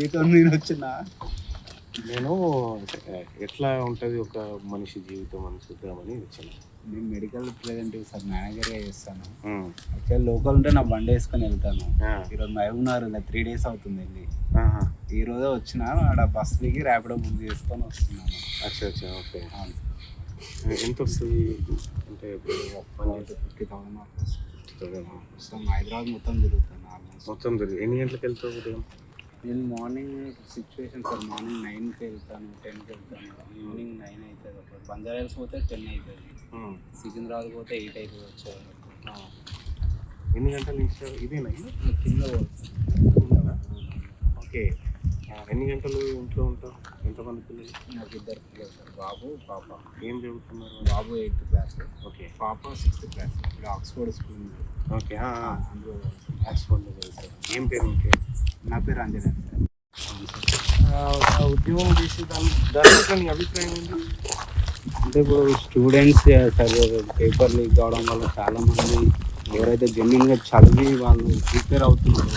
మీతో నేను వచ్చిన నేను ఎట్లా ఉంటుంది ఒక మనిషి జీవితం అని చూద్దామని వచ్చాను. నేను మెడికల్ రిప్రజెంటేటివ్ సార్, మేనేజర్గా చేస్తాను. యాక్చువల్ లోకల్ ఉంటే నా బండి వేసుకొని వెళ్తాను. ఈరోజు మహబూబ్నగర్ 3 days అవుతుంది వెళ్ళి. ఈ రోజే వచ్చిన ఆడ బస్ దిగి ర్యాపిడో బుక్ చేసుకొని వస్తున్నాను. అచ్చా అచ్చా, ఓకే. ఎంత వస్తుంది అంటే 50,000 వస్తాను. హైదరాబాద్ మొత్తం తిరుగుతాను ఆల్మోస్ట్. మొత్తం తిరిగి ఎన్ని గంటలకు వెళ్తావు ఉదయం? నేను మార్నింగ్ సిచ్యువేషన్ సార్, మార్నింగ్ 9కి వెళ్తాను, 10కి వెళ్తాను, ఈవినింగ్ 9 అవుతుంది. అప్పుడు బంజారాల్స్ పోతే 10 అవుతుంది, సికింద్రాబాద్ పోతే 8 అవుతుంది వచ్చేవాళ్ళు. ఎన్ని గంటల నుంచి ఇదేనా కింద ఓకే. ఎన్ని గంటలు ఇంట్లో ఉంటావు? ఎంతమంది పిల్లలు? నాకు 2 పిల్లలు సార్, బాబు పాప. ఏం చదువుతున్నారు? బాబు 8th క్లాస్, ఓకే. పాప 6th క్లాస్. ఇక్కడ ఆక్స్ఫర్డ్ స్కూల్ ఉంది. ఓకే, అందులో ఆక్స్ఫర్డ్లో చదువుతారు. ఏం పేరు ఇంకే? నా పేరు అంజనేయ సార్. ఉద్యోగం చేసి దాని నీ అభిప్రాయం ఏంటి? అంటే ఇప్పుడు స్టూడెంట్స్ సార్ పేపర్ లీక్ కావడం వల్ల చాలామంది ఎవరైతే జెన్యున్గా చదివి వాళ్ళు ప్రిపేర్ అవుతున్నారో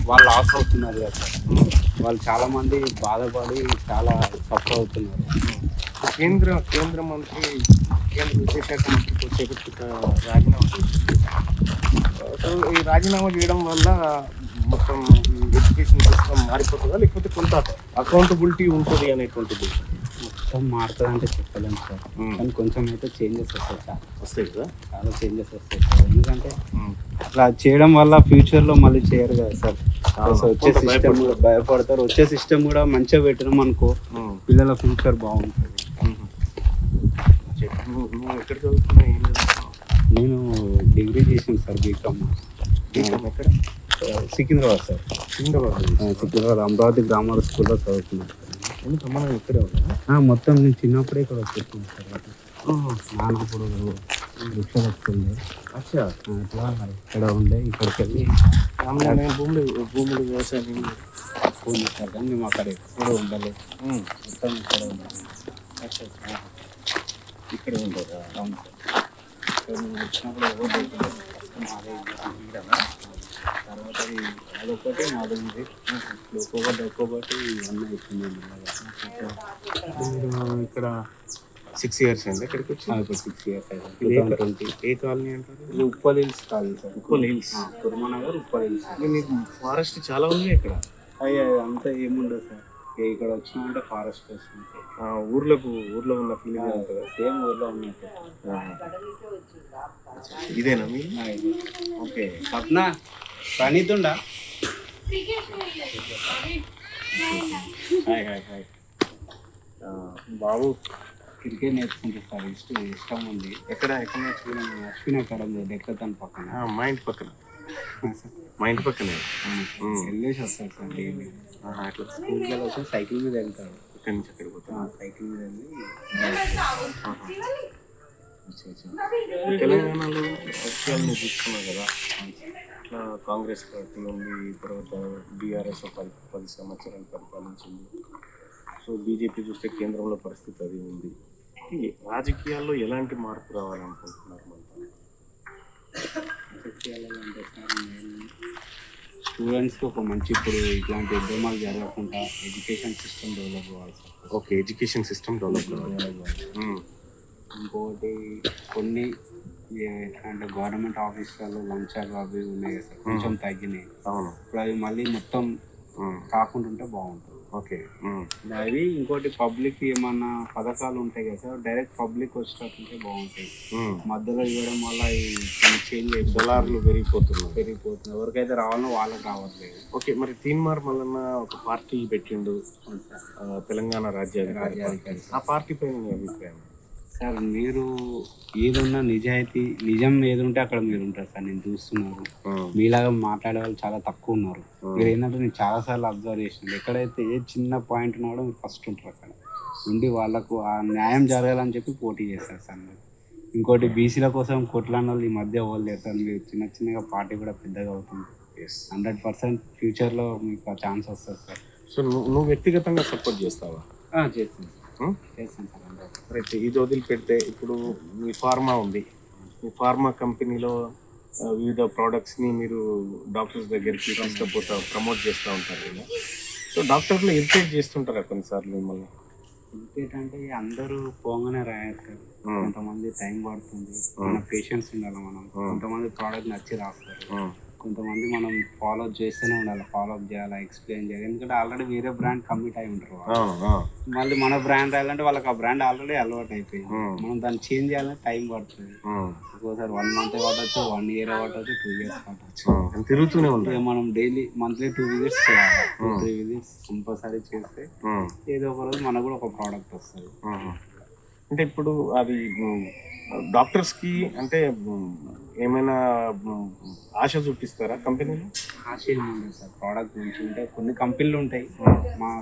వాళ్ళు లాస్ అవుతున్నారు కదా సార్. వాళ్ళు చాలామంది బాధపడి చాలా సఫర్ అవుతున్నారు. కేంద్ర మంత్రి, కేంద్ర విద్యాశాఖ మంత్రితో చేపట్టిన రాజీనామా చేసింది. సో ఈ రాజీనామా చేయడం వల్ల మొత్తం ఎడ్యుకేషన్ సిస్టమ్ మారిపోతుందా, లేకపోతే కొంత అకౌంటబిలిటీ ఉంటుంది అనేటువంటిది? మొత్తం మారుతుంది అంటే చెప్పలేము సార్, కానీ కొంచెం అయితే చేంజెస్ వస్తాయి సార్. వస్తాయి కదా, చాలా చేంజెస్ వస్తాయి సార్. ఎందుకంటే అట్లా చేయడం వల్ల ఫ్యూచర్లో మళ్ళీ చేయరు కదా సార్. వచ్చే సిస్టమ్ భయపడతారు. వచ్చే సిస్టమ్ కూడా మంచిగా పెట్టినాం అనుకో పిల్లల ఫ్యూచర్ బాగుంటుంది. నువ్వు ఎక్కడ చదువుతున్నా? ఏం చదువుతున్నావు? నేను డిగ్రీ చేసాను సార్, బీకామ్. ఎక్కడ? సికింద్రాబాద్ సార్. సికింద్రాబాద్ అమరావతి గ్రామర్ స్కూల్లో చదువుతున్నాను సార్. ఎందుకు అమ్మ ఇక్కడే ఉన్నా? మొత్తం నేను చిన్నప్పుడే ఇక్కడ వచ్చేస్తున్నాను సార్. నాన్నప్పుడు రిక్షా వస్తుంది. అచ్చా, అట్లా ఇక్కడ ఉండే ఇక్కడికి వెళ్ళి భూములు వ్యవసాయం ఉంది సార్, కానీ మేము అక్కడ ఎప్పుడు ఉండలేదు. మొత్తం ఇక్కడ ఉండాలి. అచ్చా, ఇక్కడ ఉండదా? అవును సార్. ఇక్కడ మేము వచ్చినప్పుడు ఎవరు లేదు, మాదే తర్వాత అదొకటి మాది ఉంది. ఒక్కొక్కటి ఇవన్నీ అయిపోయింది. మీరు ఇక్కడ 6 years అయింది ఇక్కడికి వచ్చి? ఇప్పుడు 6 years అయింది. ఏ కాలనీ అంటారు? ఇది Uppal hills colony sir. Uppal hills, Kurmanagar Uppal hills. మీకు ఫారెస్ట్ చాలా ఉంది ఇక్కడ? అయ్యా అంతా ఏముండదు సార్, ఇక్కడ వచ్చినామంటే ఫారెస్ట్ వస్తుంది. ఊర్లో ఉన్న ఫీలింగ్ ఉంటుంది. సేమ్ ఊర్లో ఉన్నట్టు. ఇదేనా మీ? ఓకే. సప్నా ప్రణీతుండా? Hi hi hi. బాబు క్రికెట్ నేర్చుకుంటారు సార్, ఇష్టం ఉంది. ఎక్కడ నేర్చుకున్నాను? అశ్విన్ అకాడమీ డెక్కతన్ పక్కన. మా ఇంటి పక్కనే. వెళ్ళేసి వస్తారు సార్ డైలీ. అట్లా స్కూల్కి వెళ్ళి వచ్చి సైకిల్ మీద వెళ్తాడు. ఇక్కడి నుంచి అక్కడికి పోతాను. సైకిల్ మీద వెళ్ళి తెలంగాణలో రాజకీయాలను చూసుకున్నావు కదా, ఇట్లా కాంగ్రెస్ పార్టీ ఉంది, తర్వాత బీఆర్ఎస్ 10 సంవత్సరాలు పరిపాలించింది. సో బీజేపీ చూస్తే కేంద్రంలో పరిస్థితి అది ఉంది. ఈ రాజకీయాల్లో ఎలాంటి మార్పు రావాలనుకుంటున్నారు? రాజకీయాలలో అంటే సార్ స్టూడెంట్స్కి ఒక మంచి, ఇప్పుడు ఇట్లాంటి ఉద్యమాలు జరగకుండా ఎడ్యుకేషన్ సిస్టమ్ డెవలప్ కావాలి sir. Okay, education system develop కావాలి. ఇంకొకటి కొన్ని అంటే గవర్నమెంట్ ఆఫీసులలో లంచాలు అవి ఉన్నాయి కదా సార్, కొంచెం తగ్గినాయి. అవును, ఇప్పుడు అవి మళ్ళీ మొత్తం కాకుండా ఉంటే బాగుంటుంది. ఓకే. అవి ఇంకోటి పబ్లిక్ ఏమన్నా పథకాలు ఉంటాయి కదా సార్, డైరెక్ట్ పబ్లిక్ వచ్చేటట్టుంటే బాగుంటాయి. మధ్యలో ఇవ్వడం వల్ల చేంజ్ అయ్యి దళారులు పెరిగిపోతుంది. ఎవరికైతే రావాలో వాళ్ళకి రావట్లేదు. ఓకే, మరి తీన్మార్ మల్లన్న ఒక పార్టీ పెట్టిండు, తెలంగాణ రాజ్యాధికారి. ఆ పార్టీ పైన మీ అభిప్రాయం? సార్ మీరు ఏదున్నా నిజం ఏది ఉంటే అక్కడ మీరు ఉంటారు సార్. నేను చూస్తున్నాను మీలాగా మాట్లాడే వాళ్ళు చాలా తక్కువ ఉన్నారు. మీరు ఏంటంటే నేను చాలాసార్లు అబ్జర్వ్ చేసినాను, ఎక్కడైతే ఏ చిన్న పాయింట్ ఉన్నా కూడా మీరు ఫస్ట్ ఉంటారు అక్కడ ఉండి వాళ్ళకు ఆ న్యాయం జరగాలని చెప్పి పోటీ చేస్తారు సార్. మీరు ఇంకోటి బీసీల కోసం కొట్లాడిన వాళ్ళు ఈ మధ్య వాళ్ళు లేదు సార్. మీరు చిన్నగా పార్టీ కూడా పెద్దగా అవుతుంది. 100% ఫ్యూచర్లో మీకు ఆ ఛాన్స్ వస్తుంది సార్. సో నువ్వు వ్యక్తిగతంగా సపోర్ట్ చేస్తావా? చేస్తాను సార్. రైట్, ఇది వదిలిపెడితే ఇప్పుడు మీ ఫార్మా ఉంది. మీ ఫార్మా కంపెనీలో వివిధ ప్రోడక్ట్స్ని మీరు డాక్టర్స్ దగ్గరికి తీసుకుపోతా ప్రమోట్ చేస్తూ ఉంటారు కదా. సో డాక్టర్లు ఇరిటేట్ చేస్తుంటారా కొన్నిసార్లు మిమ్మల్ని? ఇంకేంటంటే అందరూ పోగానే రాయారు సార్. కొంతమంది టైం పడుతుంది, మన పేషెన్స్ ఉండాలి. మనం కొంతమంది ప్రోడక్ట్ నచ్చి రాస్తారు, కొంతమంది మనం ఫాలో చేస్తూనే ఉండాలి, ఫాలో అప్ చేయాలి, ఎక్స్ప్లెయిన్ చేయాలి. ఎందుకంటే ఆల్రెడీ వేరే బ్రాండ్ కమిట్ అయి ఉంటారు వాళ్ళు. మళ్ళీ మన బ్రాండ్ రాయాలంటే వాళ్ళకి ఆ బ్రాండ్ ఆల్రెడీ అలవాటు అయిపోయింది. మనం దాన్ని చేంజ్ చేయాలంటే టైం పడుతుంది. ఒక్కోసారి 1 month పట్టవచ్చు, 1 year పట్టవచ్చు, 2 years పట్టవచ్చు. తిరుగుతూనే ఉంటుంది. మనం డైలీ మంత్లీ 2 visits చేయాలి. 2-3 visits కంపల్సరీ చేస్తే ఏదో ఒక రోజు మనకు కూడా ఒక ప్రోడక్ట్ వస్తుంది. అంటే ఇప్పుడు అది డాక్టర్స్కి అంటే ఏమైనా ఆశ చూపిస్తారా కంపెనీలు? ఆశ ఏముంది సార్, ప్రోడక్ట్ మంచిగా ఉంటాయి. కొన్ని కంపెనీలు ఉంటాయి,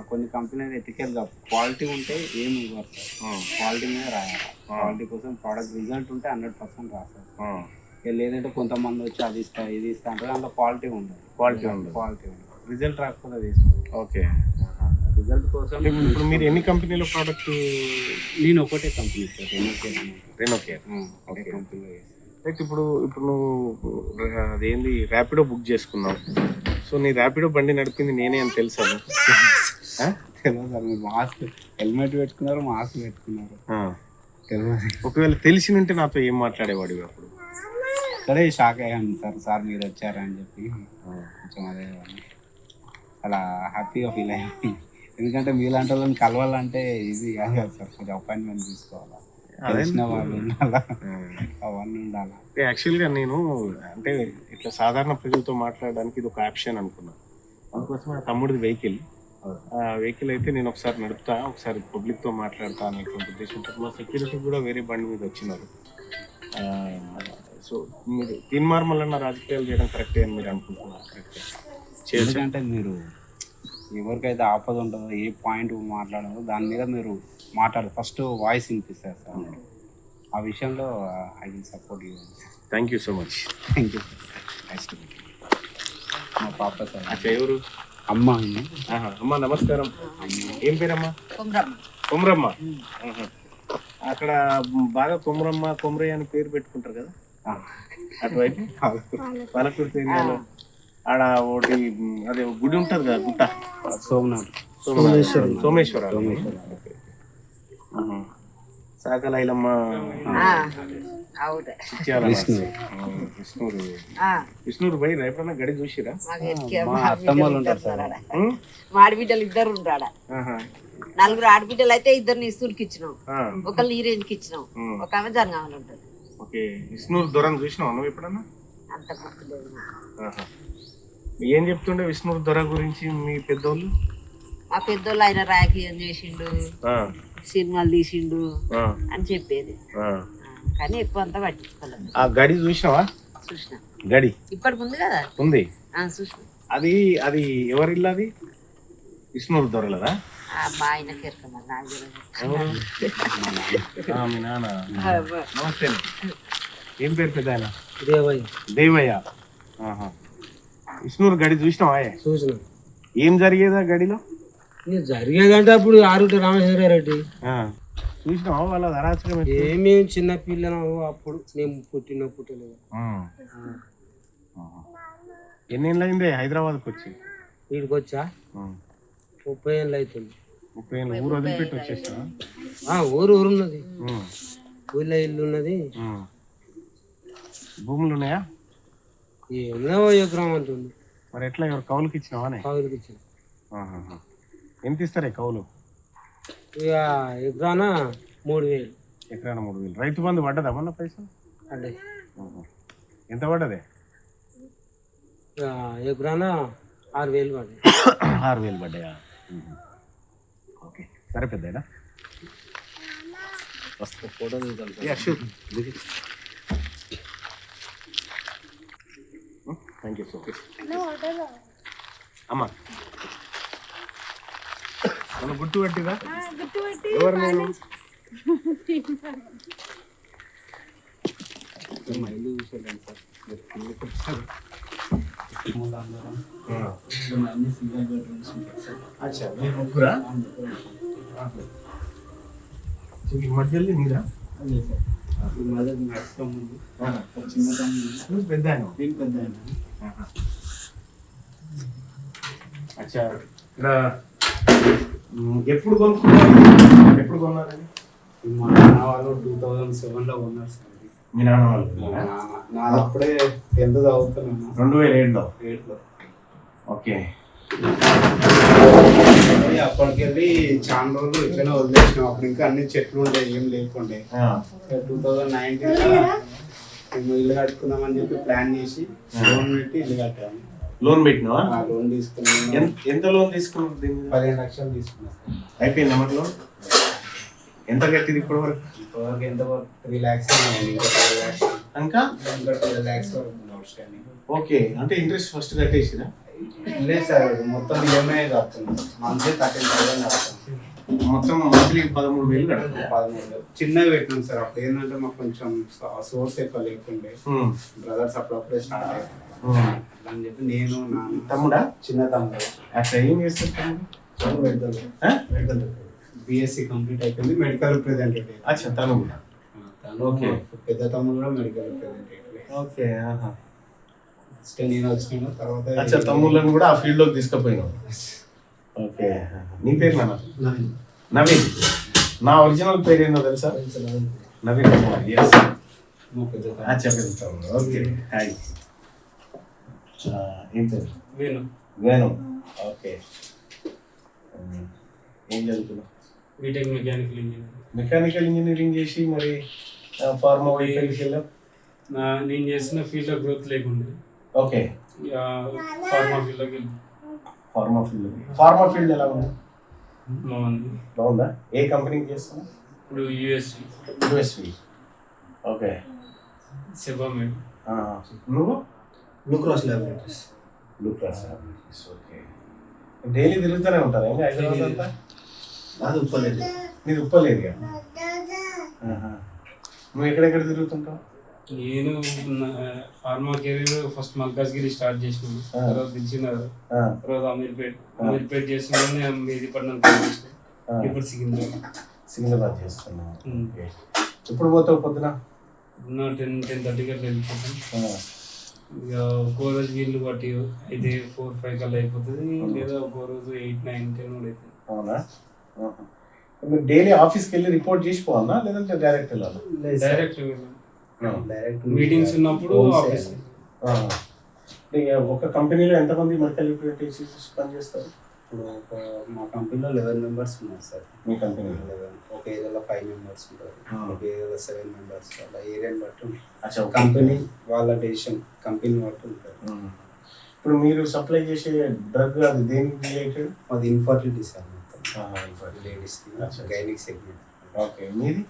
కొన్ని కంపెనీలు ఎథికల్గా క్వాలిటీ ఉంటే ఏమి ఇవ్వరు సార్. క్వాలిటీ మీద రాయాలి. క్వాలిటీ కోసం ప్రోడక్ట్ రిజల్ట్ ఉంటే 100% రాస్తారు. లేదంటే కొంతమంది వచ్చి అది ఇస్తా ఇది ఇస్తా అంటే అందులో క్వాలిటీ ఉండదు. క్వాలిటీ ఉండదు, రిజల్ట్ రాకపోతే తీసుకోండి. ఓకే, రిజల్ట్ కోసం ఇప్పుడు మీరు ఎన్ని కంపెనీలో ప్రోడక్ట్? నేను ఒకటే కంపెనీ సార్, రెనోకేర్. ఒకే కంపెనీలో చేస్తాను. లైక్ ఇప్పుడు నువ్వు అదేంది ర్యాపిడో బుక్ చేసుకున్నావు. సో నీ ర్యాపిడో బండి నడిపింది నేనే అని తెలుసాను. తెలియదు సార్, మీరు మాస్క్ హెల్మెట్ పెట్టుకున్నారు, మాస్క్ పెట్టుకున్నారు, తెలియదు. ఒకవేళ తెలిసినుంటే నాతో ఏం మాట్లాడేవాడివి అప్పుడు? సరే షాక్ అయ్యాను సార్ మీరు వచ్చారని చెప్పి. కొంచెం అదే అలా హ్యాపీగా ఫీల్ అయ్యాను. ఎందుకంటే మీలాంటి వాళ్ళని కలవాలంటే ఈజీ కాదు కదా సార్, కొంచెం అపాయింట్మెంట్ తీసుకోవాలా, తెలిసిన వాళ్ళు ఉండాలా, అవన్నీ ఉండాలా. యాక్చువల్గా నేను అంటే ఇట్లా సాధారణ ప్రజలతో మాట్లాడడానికి ఇది ఒక ఆప్షన్ అనుకున్నాను. అందుకోసం నా తమ్ముడిది వెహికల్, ఆ వెహికల్ అయితే నేను ఒకసారి నడుపుతా, ఒకసారి పబ్లిక్తో మాట్లాడతా అనేటువంటి ఉద్దేశంతో మా సెక్యూరిటీ కూడా వేరే బండి మీద వచ్చినారు. సో మీరు తీన్మార్మలన్న రాజకీయాలు చేయడం కరెక్టే అని మీరు అనుకుంటున్నారు? కరెక్టే. ఎందుకంటే మీరు ఎవరికైతే ఆపద ఉంటుందో, ఏ పాయింట్ మాట్లాడాలో దాని మీద మీరు మాట్లాడారు. ఫస్ట్ వాయిస్ వినిపిస్తారు సార్, ఆ విషయంలో I will support you. Thank you so much. Thank you. మా పాప సార్. అచ్చా, ఎవరు? అమ్మ. అమ్మ నమస్కారం. ఏం పేరమ్మా? కొమరమ్మ. అక్కడ బాగా కొమరయ్య అని పేరు పెట్టుకుంటారు కదా అటువైపు పాలకుర్తి ఏరియాలో. ఆడ ఒకటి అదే గుడి ఉంటుంది కదా, గుట్ట సోమేశ్వర. సాకలైలమ్మ, విష్ణుడు పోయి ఎప్పుడన్నా గడి చూసిరా? ఆడబిడ్డలు 2 ఉంటాడా, 4 ఆడబిడ్డలు అయితే 2 ఇస్తూరికి ఇచ్చినాం, ఒకళ్ళు ఈరేంజ్కి ఇచ్చినాం, ఒక ఆమె జనగామలు ఉంటుంది. ఓకే, విష్ణుడు దొరను చూసినావు నువ్వు ఎప్పుడన్నా? అంత గుర్తులేదు. ఏం చెప్తుండే విష్ణుడు దొర గురించి మీ పెద్దోళ్ళు? మా పెద్దోళ్ళు ఆయన రాజకీయం చేసిండు, సినిమాలు తీసిండు అని చెప్పేది, కానీ ఎక్కువ అంతా పట్టించుకోలేదు. ఆ గడి చూసినావా? చూసిన. గడి ఇప్పటికి ఉంది కదా? ఉంది. చూసిన. అది ఎవరిల్లా? అది విష్ణుడు దొరలదా? మా ఆయన కేర్కమ్మా, నాకు మీ నాన్న. నమస్తే. ఏం పేరు పెద్ద ఆయన? దేవయ్య. విష్ణుడు గడి చూసినావా? చూసిన. ఏం జరిగేదా గడిలో? జరిగేదంటే అప్పుడు ఆరుట రామేశ్వరరెడ్డి చూసినావా వాళ్ళ అరాచకం? ఏమేమి చిన్న పిల్లలు అప్పుడు, నేను పుట్టలేదు. ఎన్నేళ్ళు అయిందే హైదరాబాద్కి వచ్చి? వీడికి వచ్చా 30 ఏళ్ళు అవుతుంది. 30 ఏళ్ళు. ఊరు వదిలిపెట్టి వచ్చేసా? ఊరు ఉన్నది, ఊళ్ళో ఇల్లు ఉన్నది. భూములు ఉన్నాయా? ఏమో ఎకరం అంటుంది. మరి ఎట్లా, ఎవరు కౌలుకి ఇచ్చినావా? కౌలుకి ఇచ్చిన. ఎంత ఇస్తారే కౌలు? ఇక ఎకరాన 3000. ఎకరాన 3000. రైతు బంధు పడ్డదా మొన్న పైసలు? అంటే ఎంత పడ్డదే? ఎకరాన 6000 పడ్డాయి. 6000 పడ్డాయా? ఓకే, సరే పెద్దనా వస్తా, photo thank you so much. అమ్మా మనం గుర్తు పెట్టిరా? ఎవరు నేను? ముగ్గురా? మధ్యలో మీరా? పెద్ద. అచ్చా, ఇక్కడ ఎప్పుడు కొనుక్కున్నారు? ఎప్పుడు కొన్నారని? మా నాన్న వాళ్ళు 2007లో కొన్నారు సార్ ఇది. మీ నాన్న వాళ్ళు నాది అప్పుడే 10th చదువుతున్నాను 2007లో. 8లో. ఓకే. అప్పటికెళ్ళి చాలా రోజులు ఇట్లనే వదిలేసినాం. అప్పుడు ఇంకా అన్ని చెట్లు ఉండే, ఏం లేకుండే. 2019లో మేము ఇల్లు కట్టుకుందామని చెప్పి ప్లాన్ చేసి లోన్ పెట్టి ఇల్లు కట్టాము. లోన్ పెట్టినావా? లోన్ తీసుకున్నాము. ఎంత లోన్ తీసుకున్నారు? 15 లక్షలు తీసుకున్నాం. అయిపోయింది అన్నమాట లోన్. ఎంత కట్టింది ఇప్పటి వరకు? ఇప్పటివరకు ఎంత 3 lakhs ఇంకా 5 lakhs ఇంకా 12 lakhs వరకు అవుట్స్టాండింగ్. ఓకే, అంటే ఇంట్రెస్ట్ ఫస్ట్ కట్టేసిరా? లేదు సార్, మొత్తం ఈఎంఐ కడుతున్నాం. మంత్లీ 13,000 కడతాం. మొత్తం మంత్లీ 13,000 కడతాం. 13,000 చిన్నగా పెట్టినాం సార్. అప్పుడు ఏంటంటే మాకు కొంచెం సోర్స్ ఎక్కువ లేకుండే. బ్రదర్స్ అప్పుడప్పుడే స్టార్ట్ అయ్యారు అని చెప్పి నేను నా తమ్ముడా? చిన్న తమ్ముడు. అట్లా ఏం చేస్తారు తమ్ముడు? మెడికల్ బిఎస్సి కంప్లీట్ అయిపోయింది, మెడికల్ రిప్రజెంటేటివ్. అచ్చా, తను కూడా. ఓకే. పెద్ద తమ్ముడు కూడా మెడికల్ రిప్రజెంటేటివ్. ఓకే. ఫస్ట్ నేను వచ్చిన తర్వాత అచ్చా, తమ్ముళ్ళని కూడా ఆ ఫీల్డ్ లోకి తీసుకుపోయినావు. ఓకే. నీ పేరు నాన్న? నవీన్. నా ఒరిజినల్ పేరు ఏందో తెలుసా? నవీన్ కుమార్. ఎస్. అచ్చా, పెద్ద తమ్ముడు. ఓకే. హాయ్. ఏం పేరు? వేణు. ఓకే. ఏం చదువుతున్నావు? BTech mechanical engineer. Mechanical engineering చేసి మరి ఫార్మా వైపుకి వెళ్ళాం. నేను చేసిన ఫీల్డ్లో గ్రోత్ లేకుండే. ఓకే. ఫార్మా ఫీల్డ్లోకి వెళ్ళి ఫార్మా ఫీల్డ్ ఎలా ఉంది? బాగుంది. బాగుందా? ఏ కంపెనీకి చేస్తాను? ఇప్పుడు యూఎస్వి. ఓకే. సెబామెడ్. నువ్వు? Blue cross laboratories. Okay. Daily తిరుగుతూనే ఉంటారా ఇంకా హైదరాబాద్ అంతా? నాది ఉప్పలేదు. నీది ఉప్పలేదుగా? నువ్వు ఎక్కడెక్కడ తిరుగుతుంటావు? నేను pharma career first Malkajgiri start చేసినాను. తర్వాత దిల్చినారు, తర్వాత అమీర్పేట్ చేస్తున్నాను, మెహదీపట్నం చేసిన, ఇప్పుడు సికింద్రాబాద్ చేస్తున్నావు. ఎప్పుడు పోతావు పొద్దున? 10:30 కల్లా వెళ్ళిపోతాను. ఇక ఒక్కో రోజు వీళ్ళు బట్టి అయితే 4-5 కల్లా అయిపోతుంది, లేదా ఒక్కో రోజు 8-9-10 కూడా అవుతుంది. అవునా? మీరు డైలీ ఆఫీస్కి వెళ్ళి రిపోర్ట్ చేసిపోవాలా లేదంటే డైరెక్ట్ వెళ్ళాలా? డైరెక్ట్ మీటింగ్స్ ఉన్నప్పుడు ఆఫీస్. ఒక కంపెనీలో ఎంతమంది మెడికల్ రిప్రజెంటేటివ్స్ పనిచేస్తారు? ఇప్పుడు మా కంపెనీలో 11 members ఉన్నారు సార్. మీ కంపెనీలో 11. ఒక ఏరియాలో 5 members ఉంటారు, ఒక ఏరియాలో 7 members. అలా ఏరియాని బట్టి ఉంటుంది. కంపెనీ వాళ్ళ డెసిషన్, కంపెనీ బట్టి ఉంటుంది. ఇప్పుడు మీరు సప్లై చేసే డ్రగ్ అది దేనికి రిలేటెడ్? అది ఇన్ఫర్టిలిటీ సార్, మొత్తం లేడీస్కి గైనిక్ సెగ్మెంట్. ఓకే. మీది?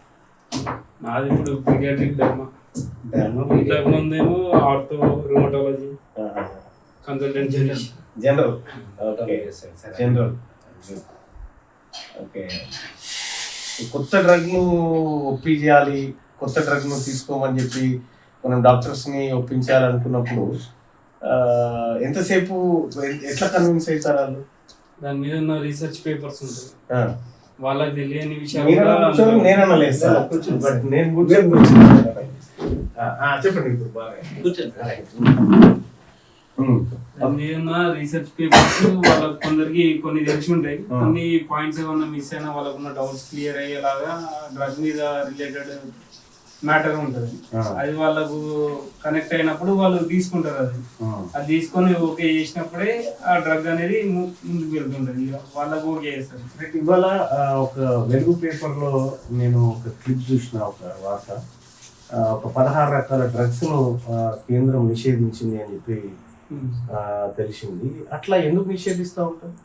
నాది ఇప్పుడు పీడియాట్రిక్ ఇంతకు ముందేమో ortho, rheumatology, consultant general. Okay. General. Okay. కొత్త డ్రగ్ను ఒప్పించాలి, కొత్త డ్రగ్ను తీసుకోమని చెప్పి మనం డాక్టర్స్ని ఒప్పించాలనుకున్నప్పుడు ఎంతసేపు ఎట్లా కన్విన్స్ అవుతారు వాళ్ళు? దాని మీద ఉన్న రీసెర్చ్ పేపర్స్ ఉంటాయి, వాళ్ళకి తెలియని విషయాలు. చెప్పండి. ఇప్పుడు బాగా రీసెర్చ్ పేపర్స్ వాళ్ళకి కొందరికి కొన్ని తెలిసి ఉంటాయి, కొన్ని పాయింట్స్ ఏమన్నా మిస్ అయినా వాళ్ళకున్న డౌట్స్ క్లియర్ అయ్యేలాగా డ్రగ్ మీద రిలేటెడ్ మ్యాటర్ ఉంటుంది. అది వాళ్ళకు కనెక్ట్ అయినప్పుడు వాళ్ళు తీసుకుంటారు. అది తీసుకొని ఓకే చేసినప్పుడే ఆ డ్రగ్ అనేది ముందుకు వెళ్తుంటది, వాళ్ళకు ఓకే చేస్తారు. ఇవాళ ఒక వెలుగు పేపర్లో నేను ఒక క్లిప్ చూసిన, ఒక వార్త, ఒక 16 రకాల డ్రగ్స్ ను కేంద్రం నిషేధించింది అని చెప్పి తెలిసింది. అట్లా ఎందుకు నిషేధిస్తూ ఉంటారు?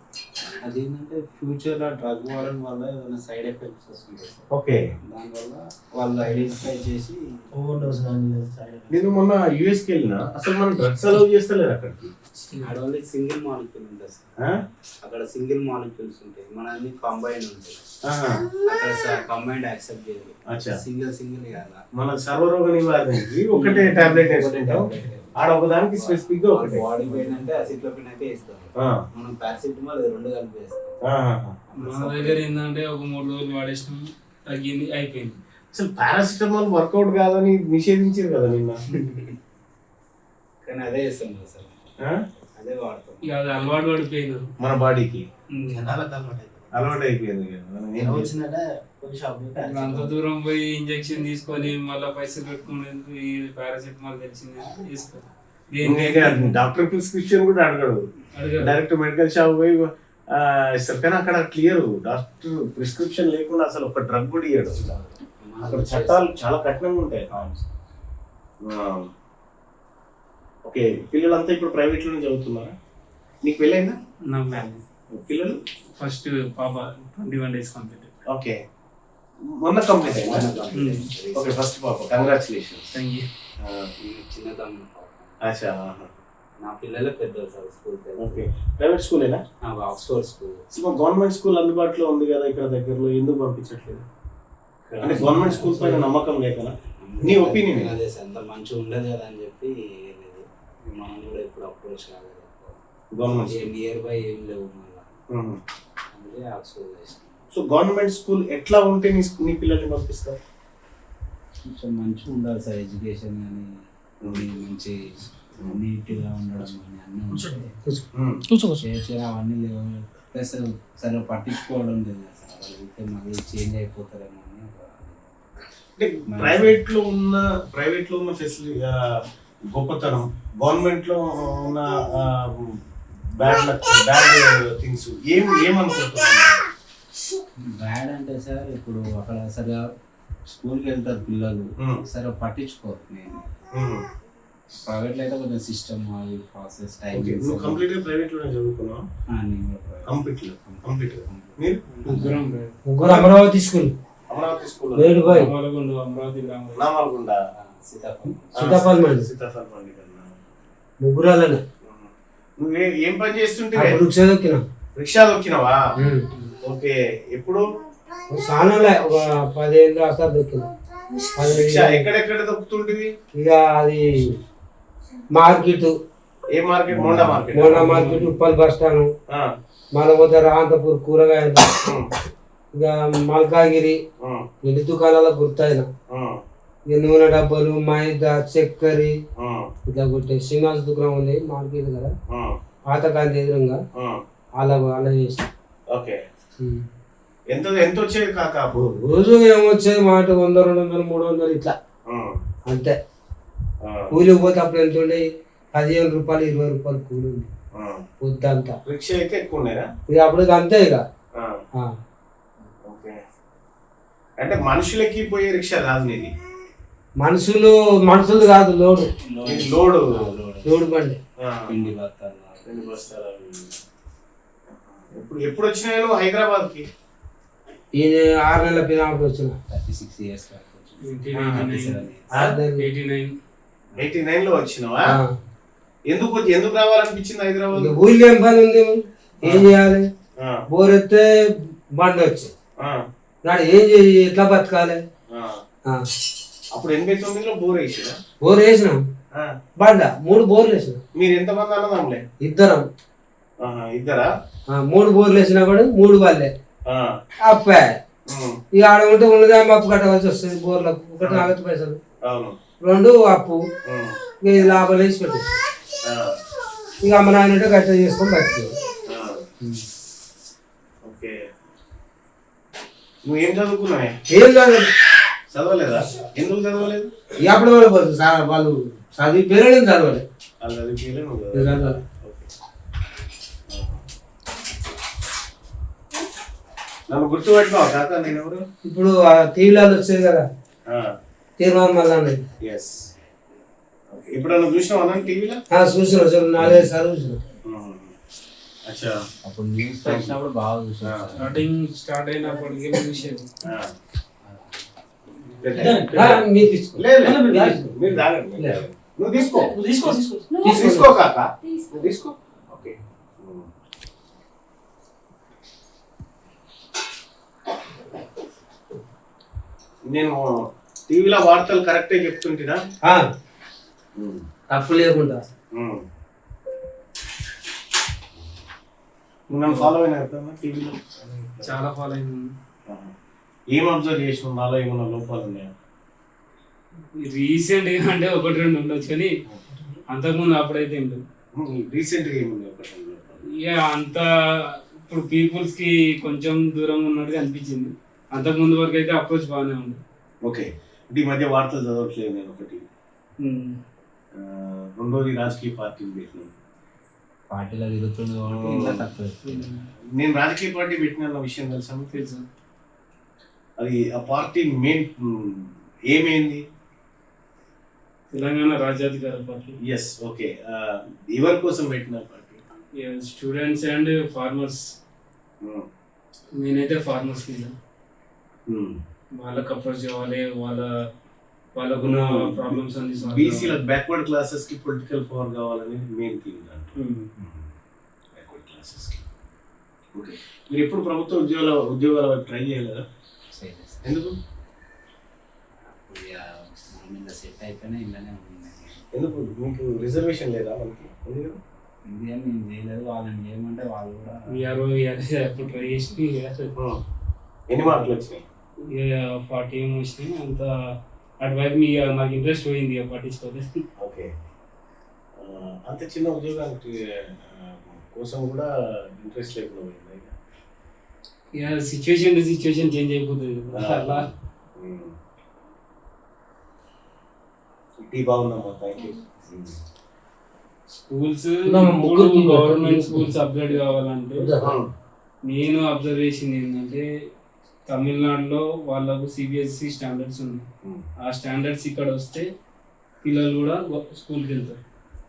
అదేంటంటే ఫ్యూచర్లో డ్రగ్ వాడడం వల్ల ఏదైనా సైడ్ ఎఫెక్ట్స్ వస్తుంటాయి. ఓకే. దానివల్ల వాళ్ళు ఐడెంటిఫై చేసి ఓవర్ డోస్. నేను మొన్న యూఎస్కి వెళ్ళినా అసలు మనం డ్రగ్స్ అలౌ చేస్తలేరు అక్కడికి. అక్కడ ఓన్లీ సింగిల్ మాలిక్యూల్ ఉంటుంది సార్. అక్కడ సింగిల్ మాలిక్యూల్స్ ఉంటాయి, మన అన్ని కంబైన్ ఉంటాయి. అక్కడ కంబైన్డ్ యాక్సెప్ట్ చేయాలి, సింగిల్ కాదా. మన సర్వరోగ నివారణకి ఒకటే టాబ్లెట్ వేసుకుంటాం, ఆడ ఒకదానికి స్పెసిఫిక్ గా ఒకటి. బాడీ పెయిన్ అంటే అసిక్లోపిన్ అయితే ఇస్తాం, మనం పారాసిటమాల్ 2 కలిపి వేస్తాం. మన దగ్గర ఏంటంటే ఒక 3 రోజులు వాడేసినాం, తగ్గింది, అయిపోయింది. అసలు పారాసిటమాల్ వర్కౌట్ కాదని నిషేధించారు కదా నిన్న. కానీ అదే ఇస్తాం సార్, అదే వాడతాం. ఇక అది అలవాటు పడిపోయినారు మన బాడీకి. అలవాటు అయిపోయింది ఇక. మనం ఏం చేస్తాం? ఇప్పుడు అంత దూరం పోయి ఇంజెక్షన్ తీసుకొని మళ్ళీ పైసలు పెట్టుకునేందుకు ఈ పారాసిటమాల్ తెలిసింది తీసుకో. ఇంకా డాక్టర్ ప్రిస్క్రిప్షన్ కూడా అడగడు, అడగడు. డైరెక్ట్ మెడికల్ షాప్ పోయి ఇస్తారు. కానీ అక్కడ క్లియర్, డాక్టర్ ప్రిస్క్రిప్షన్ లేకుండా అసలు ఒక డ్రగ్ కూడా ఇయ్యడు. అక్కడ చట్టాలు చాలా కఠినంగా ఉంటాయి. ఓకే, పిల్లలంతా ఇప్పుడు ప్రైవేట్ లోనే చదువుతున్నారా? నీకు పెళ్ళైందా? నా మ్యారేజ్ పిల్లలు ఫస్ట్ పాప 21 days కంప్లీట్. ఓకే, మొన్న కంప్లీట్ అయిందా? ఓకే, ఫస్ట్ పాప, కంగ్రాచులేషన్స్. Thank you. చిన్న తమ్ముడు అచ్చా, నా పిల్లలే పెద్దలు సార్ స్కూల్. ఓకే, ప్రైవేట్ స్కూలేనా? Oxford school. గవర్నమెంట్ స్కూల్ అందుబాటులో ఉంది కదా ఇక్కడ దగ్గరలో, ఎందుకు పంపించట్లేదు? అంటే గవర్నమెంట్ స్కూల్ పైన నమ్మకం లేకనా? నీ ఒపీనియన్? అదే సార్, అంత మంచిగా ఉండదు కదా అని చెప్పి లేదు. మనం కూడా ఇప్పుడు అప్రోచ్ కాలేదు. గవర్నమెంట్ నియర్ బై ఏం లేవు మళ్ళీ, అందుకే ఆక్స్ఫోర్డ్ చేసాం. సో గవర్నమెంట్ స్కూల్ ఎట్లా ఉంటే నీ పిల్లల్ని పంపిస్తారు? కొంచెం మంచిగా ఉండాలి సార్, ఎడ్యుకేషన్ కానీ మంచి నీట్గా ఉండడం కానీ అన్నీ అవన్నీ లేవు. ప్లస్ సరే పట్టించుకోవడం లేదు సార్, అయితే మళ్ళీ చేంజ్ అయిపోతారేమో అని. అంటే ప్రైవేట్ లో ఉన్న ఫెసిలిటీ గొప్పతనం, గవర్నమెంట్ లో ఉన్న బ్యాడ్ థింగ్స్ ఏమనుకుంటున్నారు? బ్యాడ్ అంటే సార్, ఇప్పుడు అక్కడ సరిగా స్కూల్కి వెళ్తారు పిల్లలు, సరే పట్టించుకోరు. నేను ప్రైవేట్లో అయితే కొంచెం సిస్టమ్ అది ప్రాసెస్ టైం. నువ్వు కంప్లీట్ గా ప్రైవేట్ లోనే చదువుకున్నావు? కంప్లీట్. మీరు ముగ్గురు అమరావతి స్కూల్, అమరావతి స్కూల్, అమరావతి గ్రామం, నామల్గొండ, సీతాఫల్ మండి, సీతాఫల్ మండి. ముగ్గురు అలానే. నువ్వు ఏం పని చేస్తుంటే? రిక్షా దొక్కినా. రిక్షా దొక్కినావా? ఓకే, ఎప్పుడు? సానంలే ఒక 10 ఏళ్ళు దాకా దొక్కినా. రిక్షా ఎక్కడెక్కడ దొక్కుతుంటివి? ఇక అది మార్కెట్, ఏ market? Monda market. Uppal bus stand, మళ్ళీ పోతే రాంతపూర్ కూరగాయలు, ఇక మల్కాగిరి ఎన్ని దుకాణాల గుర్తాయిన. ఇక నూనె డబ్బాలు, మైదా, చక్కెర ఇట్లా కొట్టే శ్రీనివాస దుకాణం ఉంది మార్కెట్ కదా, పాత గాంధీ ఎదురుగా అలా చేసిన. ఓకే, ఎంత వచ్చేది కాక? రోజు ఏమొచ్చేది మాట 100, 200, 300 ఇట్లా అంతే. కూలికి పోతే అప్పుడు ఎంత ఉండే? 15 రూపాయలు, 20 రూపాయలు కూలి ఉంది పొద్దంతా. రిక్షా అయితే ఎక్కువ ఉండేనా? ఇక అప్పుడు అంతే. ఇక అంటే మనుషులకి పోయే రిక్షా కాదు నీది? మనుషులు కాదు, లోడు బండి. పిండి బత్తాలు. ఎప్పుడు వచ్చినాయి నువ్వు హైదరాబాద్ కి? ఈ 6 నెలల పిల్లలకి వచ్చిన. 36 years 89 లో వచ్చినావా? ఎందుకు రావాలనిపించింది హైదరాబాద్? ఊళ్ళో ఏం పని ఉంది, ఏం చేయాలి? బోర్ ఎత్తే బండి వచ్చి నాడు ఏం చేయి, ఎట్లా బతకాలి? అప్పుడు 89లో బోర్ వేసినా? బోర్ వేసినాం, బండ 3 బోర్లు వేసినాం. మీరు ఎంతమంది అన్నదమ్ములే? ఇద్దరం. ఇద్దరా? 3 బోర్లు వేసినా కూడా 3 వాళ్ళే అప్పే. ఇక ఆడ ఉంటే ఉన్నదే అప్పు కట్టవలసి వస్తుంది. బోర్లకు ఒకటి నగదు పైసలు, 2 అప్పు. ఇక ఇది లాభం వేసి పెట్టేసి ఇక అమ్మ నాయన గట్ట చేసుకొని బతికి. నువ్వేం చదువుకున్నావే? ఏం కాదు, చదవలేదా? ఎందుకు చదవలేదు? అప్పుడు వాళ్ళు చదివి పేరే చదవాలి. నన్ను గుర్తుపెట్టుకోవా కాక? నేను ఎవరు? ఇప్పుడు టీవీలో వచ్చేది కదా, తీర్మానం మళ్ళా. ఇప్పుడు నువ్వు చూసినావా టీవీలో? చూసిన 4-5 సార్లు చూసిన. అప్పుడు న్యూస్ వచ్చినప్పుడు బాగా చూసాను. స్టార్ట్ అయినప్పటికీ చూసేది. మీరు తాగండి, నువ్వు తీసుకో కాక, నువ్వు తీసుకో. ఓకే, నేను టీవీలో వార్తలు కరెక్టే చెప్తుంటా, తప్పు లేకుండా. నన్ను ఫాలో అయినా టీవీలో? చాలా ఫాలో అయింది. ఏం అబ్జర్వ్ చేసినావు? నాలో ఏమన్నా లోపాలు ఉన్నాయా? రీసెంట్ గా అంటే 1-2 ఉండొచ్చు, కానీ అంతకుముందు అప్పుడైతే ఉండదు. రీసెంట్ గా ఏముంది? ఇక అంత ఇప్పుడు పీపుల్స్ కి కొంచెం దూరంగా ఉన్నట్టుగా అనిపించింది. అంతకు ముందు వరకు అయితే అప్రోచ్ బాగానే ఉంది. ఓకే, అంటే ఈ మధ్య వార్తలు చదవట్లేదు నేను ఒకటి. రెండోది రాజకీయ పార్టీలు పెట్టినాను. పార్టీలో తిరుగుతుంది కాబట్టి ఇంకా తక్కువ. నేను రాజకీయ పార్టీ పెట్టిన విషయం తెలుసా మీకు? తెలుసు. అది ఆ పార్టీ మెయిన్ ఏమైంది? తెలంగాణ రాజ్యాధికార పార్టీ. Yes, okay. ఎవరి కోసం పెట్టిన పార్టీ? Students and farmers. నేనైతే ఫార్మర్స్ కింద వాళ్ళకి అప్రోచ్ చేయాలి, వాళ్ళకున్న ప్రాబ్లమ్స్ అన్ని సాల్వ్ చేయాలి. బీసీల బ్యాక్వర్డ్ క్లాసెస్ కి పొలిటికల్ పవర్ కావాలని మెయిన్ థింగ్. బ్యాక్వర్డ్ క్లాసెస్ కి. ఓకే, మీరు ఎప్పుడు ప్రభుత్వ ఉద్యోగాల వైపు ట్రై చేయలేదా? ఎందుకు? సెట్ అయిపోయినా ఇలానే ఉంది. ఎందుకు మీకు రిజర్వేషన్ లేదా? మనకి ఉంది కదా. ఇండియా మేము చేయలేదు, వాళ్ళని చేయమంటే వాళ్ళు కూడా అప్పుడు ట్రై చేసి ఎన్ని మార్కులు వచ్చినాయి? 40 ఏమో వచ్చినాయి. అంత అటువైపు నాకు ఇంట్రెస్ట్ పోయింది, పట్టించుకోలేదు. ఓకే, అంత చిన్న ఉద్యోగానికి కోసం కూడా ఇంట్రెస్ట్ లేకుండా పోయింది. ఇక సిచ్యువేషన్ టు సిచ్యువేషన్ చేంజ్ అయిపోతుంది అలా. బాగుందమ్మా, thank you. Schools government schools upgrade కావాలంటే నేను అబ్జర్వ్ చేసింది ఏంటంటే తమిళనాడులో వాళ్ళకు సిబిఎస్ఈ స్టాండర్డ్స్ ఉన్నాయి. ఆ స్టాండర్డ్స్ ఇక్కడ వస్తే పిల్లలు కూడా స్కూల్కి వెళ్తారు.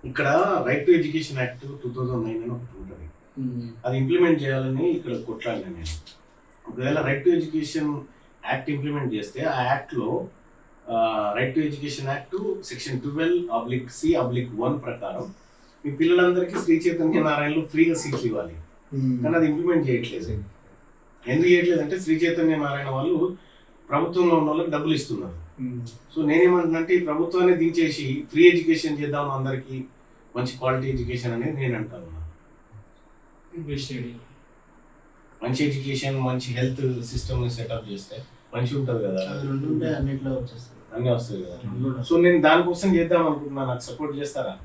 ఇక్కడ రైట్ టు ఎడ్యుకేషన్ యాక్ట్ 2009 అని ఒకటి ఉంటుంది. అది ఇంప్లిమెంట్ చేయాలని ఇక్కడ కొట్లాడినా నేను. ఒకవేళ right to education act implement చేస్తే ఆ యాక్ట్లో right to education act section 12(c)(1) ప్రకారం మీ పిల్లలందరికీ శ్రీ చైతన్య నారాయణలో ఫ్రీగా సీట్లు ఇవ్వాలి. కానీ అది ఇంప్లిమెంట్ చేయట్లేదు. ఎందుకు చేయట్లేదు అంటే శ్రీ చైతన్య నారాయణ వాళ్ళు ప్రభుత్వంలో ఉన్న వాళ్ళకి డబ్బులు ఇస్తున్నారు. సో నేనేమంటున్నానంటే ఈ ప్రభుత్వాన్ని దించేసి ఫ్రీ ఎడ్యుకేషన్ చేద్దాం అందరికీ, మంచి క్వాలిటీ ఎడ్యుకేషన్ అనేది నేను అంటాను. మంచి ఎడ్యుకేషన్, మంచి హెల్త్ సిస్టమ్ సెటప్ చేస్తే మంచిగా ఉంటుంది కదా. అన్నిట్లో వచ్చేస్తుంది, అన్నీ వస్తాయి కదా. సో నేను దానికోసం చేద్దాం అనుకుంటున్నాను. నాకు సపోర్ట్ చేస్తారా?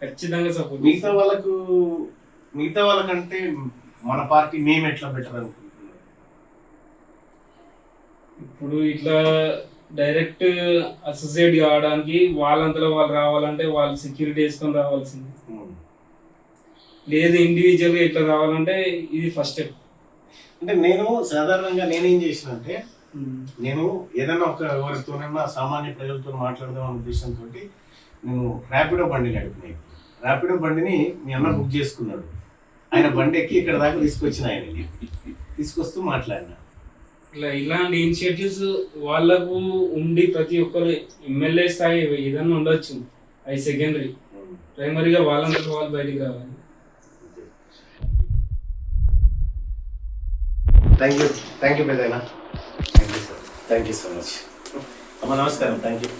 ఖచ్చితంగా సపోర్ట్. మిగతా వాళ్ళకంటే మన పార్టీ మేము ఎట్లా బెటర్ అనుకుంటున్నాం? ఇప్పుడు ఇట్లా డైరెక్ట్ అసోసియేట్ కావడానికి వాళ్ళంతలో వాళ్ళు రావాలంటే వాళ్ళు సెక్యూరిటీ వేసుకొని రావాల్సింది. లేదు ఇండివిజువల్గా ఇట్లా రావాలంటే ఇది ఫస్ట్ స్టెప్. అంటే నేను సాధారణంగా నేనేం చేసిన అంటే నేను ఏదైనా ఎవరితోనైనా సామాన్య ప్రజలతో మాట్లాడదాం అనే ఉద్దేశంతో నేను ర్యాపిడో బండి నడిపినాయి. ర్యాపిడో బండిని మీ అన్న బుక్ చేసుకున్నాడు. ఆయన బండి ఎక్కి ఇక్కడ దాకా తీసుకొచ్చిన, ఆయన తీసుకొస్తూ మాట్లాడినా. ఇలాంటి ఇనిషియేటివ్స్ వాళ్ళకు ఉండి ప్రతి ఒక్కరు ఎమ్మెల్యే స్థాయి ఏదన్నా ఉండొచ్చు, అది సెకండరీ. ప్రైమరీగా వాళ్ళందరూ వాళ్ళు బయటికి రావాలి. థ్యాంక్ యూ పెద్దయినా. థ్యాంక్ యూ సో మచ్ అమ్మ. నమస్కారం. Thank you.